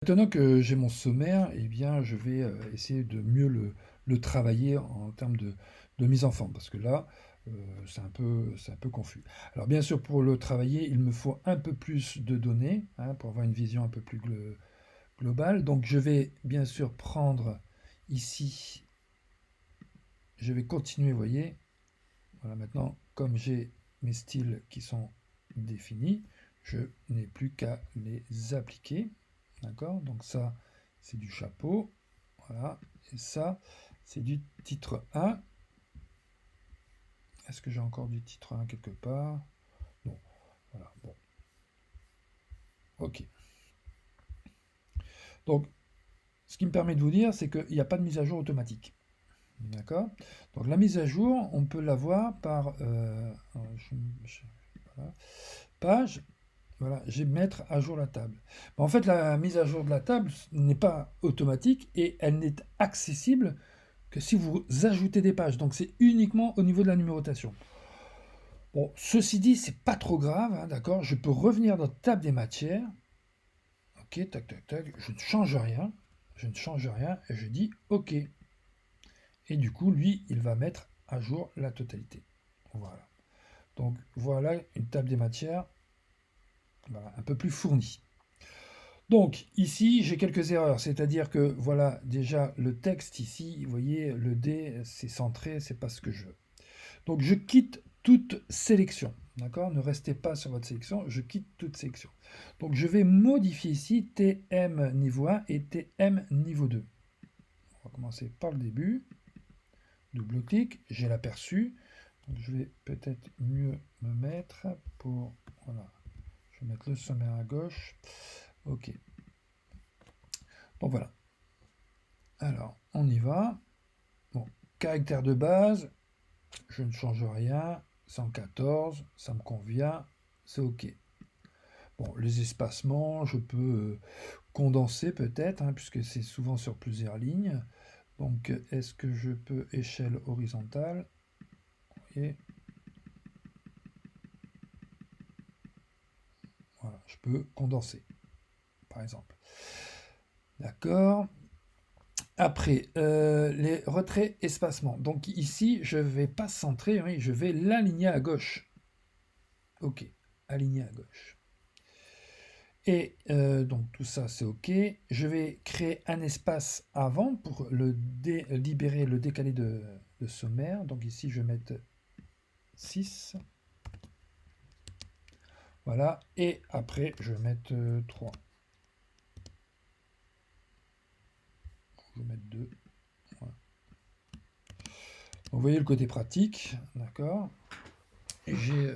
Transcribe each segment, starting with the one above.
Maintenant que j'ai mon sommaire, eh bien, je vais essayer de mieux le travailler en termes de mise en forme, parce que là, c'est un peu confus. Alors bien sûr, pour le travailler, il me faut un peu plus de données, hein, pour avoir une vision un peu plus globale. Donc je vais bien sûr prendre ici, je vais continuer, vous voyez. Voilà, maintenant, comme j'ai mes styles qui sont définis, je n'ai plus qu'à les appliquer. D'accord? Donc ça, c'est du chapeau. Voilà. Et ça, c'est du titre 1. Est-ce que j'ai encore du titre 1 quelque part? Non. Voilà. Bon. OK. Donc, ce qui me permet de vous dire, c'est qu'il n'y a pas de mise à jour automatique. D'accord? Donc la mise à jour, on peut l'avoir par voilà, page. Voilà, je vais mettre à jour la table. En fait, la mise à jour de la table n'est pas automatique et elle n'est accessible que si vous ajoutez des pages. Donc c'est uniquement au niveau de la numérotation. Bon, ceci dit, c'est pas trop grave, hein, d'accord? Je peux revenir dans table des matières. Ok, tac, tac, tac. Je ne change rien. Je ne change rien et je dis OK. Et du coup, lui, il va mettre à jour la totalité. Voilà. Donc voilà une table des matières, voilà, un peu plus fournie. Donc ici, j'ai quelques erreurs, c'est-à-dire que voilà, déjà le texte ici, vous voyez, le D, c'est centré, c'est pas ce que je veux. Donc je quitte toute sélection, d'accord? Ne restez pas sur votre sélection, je quitte toute sélection. Donc je vais modifier ici TM niveau 1 et TM niveau 2. On va commencer par le début. Double-clic, j'ai l'aperçu. Donc je vais peut-être mieux me mettre pour... Voilà, je vais mettre le sommaire à gauche. OK. Donc voilà. Alors, on y va. Bon, caractère de base, je ne change rien. 114, ça me convient, c'est OK. Bon, les espacements, je peux condenser peut-être, hein, puisque c'est souvent sur plusieurs lignes. Donc, est-ce que je peux échelle horizontale? Et voilà, je peux condenser, par exemple. D'accord. Après, les retraits espacements. Donc ici, je ne vais pas centrer, oui, je vais l'aligner à gauche. OK, aligner à gauche. Et donc tout ça, c'est OK. Je vais créer un espace avant pour libérer le décalé de sommaire. Donc ici, je vais mettre 6. Voilà. Et après, je vais mettre 3. Je vais mettre 2. Voilà. Donc, vous voyez le côté pratique. D'accord. J'ai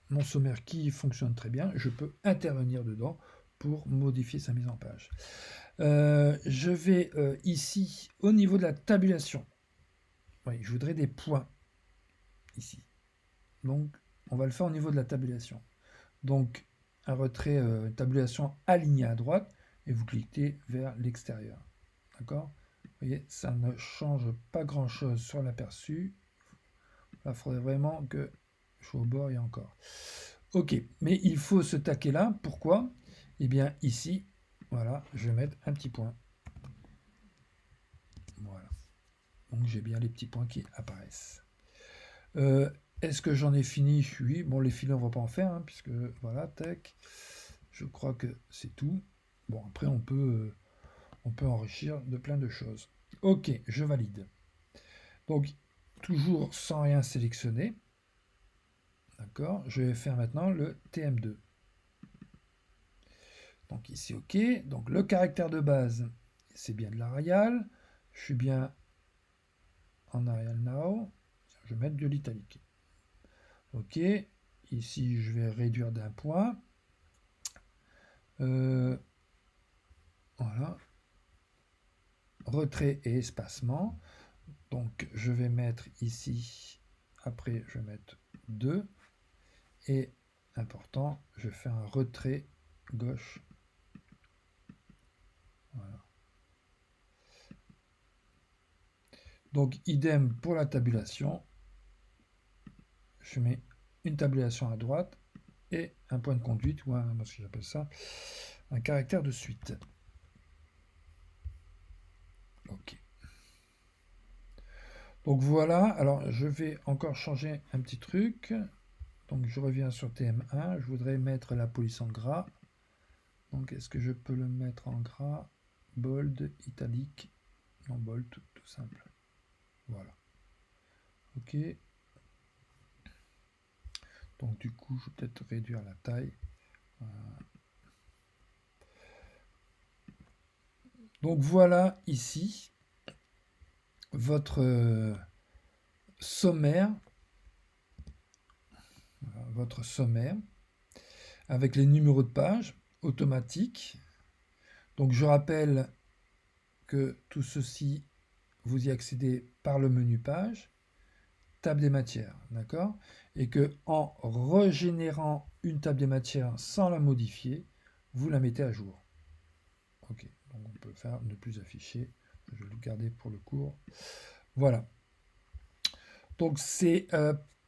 mon sommaire qui fonctionne très bien. Je peux intervenir dedans pour modifier sa mise en page. Je vais ici, au niveau de la tabulation, oui, je voudrais des points ici. Donc, on va le faire au niveau de la tabulation. Donc, un retrait tabulation aligné à droite et vous cliquez vers l'extérieur. D'accord? Vous voyez, ça ne change pas grand-chose sur l'aperçu. Il faudrait vraiment que je sois au bord et encore. Ok, mais il faut se taquer là. Pourquoi? Eh bien, ici, voilà, je vais mettre un petit point. Voilà. Donc, j'ai bien les petits points qui apparaissent. Est-ce que j'en ai fini? Oui. Bon, les filets, on ne va pas en faire, hein, puisque, voilà, tac. Je crois que c'est tout. Bon, après, on peut enrichir de plein de choses. Ok, je valide. Donc, toujours sans rien sélectionner. D'accord. Je vais faire maintenant le TM2. Donc ici, OK. Donc le caractère de base, c'est bien de l'Arial. Je suis bien en Arial Now. Je vais mettre de l'italique. OK. Ici, je vais réduire d'un point. Voilà. Retrait et espacement. Donc je vais mettre ici, après je vais mettre 2. Et important, je fais un retrait gauche. Voilà. Donc idem pour la tabulation. Je mets une tabulation à droite. Et un point de conduite, ou un, ce que j'appelle ça, un caractère de suite. Donc voilà, alors je vais encore changer un petit truc. Donc je reviens sur TM1, je voudrais mettre la police en gras. Donc est-ce que je peux le mettre en gras? Bold, italique, non bold, tout simple. Voilà. Ok. Donc du coup, je vais peut-être réduire la taille. Donc voilà ici votre sommaire, votre sommaire avec les numéros de page automatiques. Donc je rappelle que tout ceci, vous y accédez par le menu page, table des matières, d'accord? Et que en régénérant une table des matières sans la modifier, vous la mettez à jour. Ok, donc on peut faire ne plus afficher. Je vais le garder pour le cours. Voilà. Donc c'est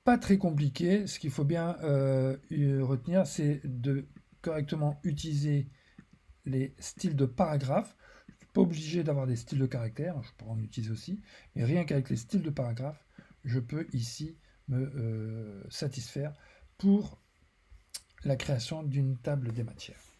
pas très compliqué. Ce qu'il faut bien retenir, c'est de correctement utiliser les styles de paragraphes. Je ne suis pas obligé d'avoir des styles de caractères, je pourrais en utiliser aussi, mais rien qu'avec les styles de paragraphes, je peux ici me satisfaire pour la création d'une table des matières.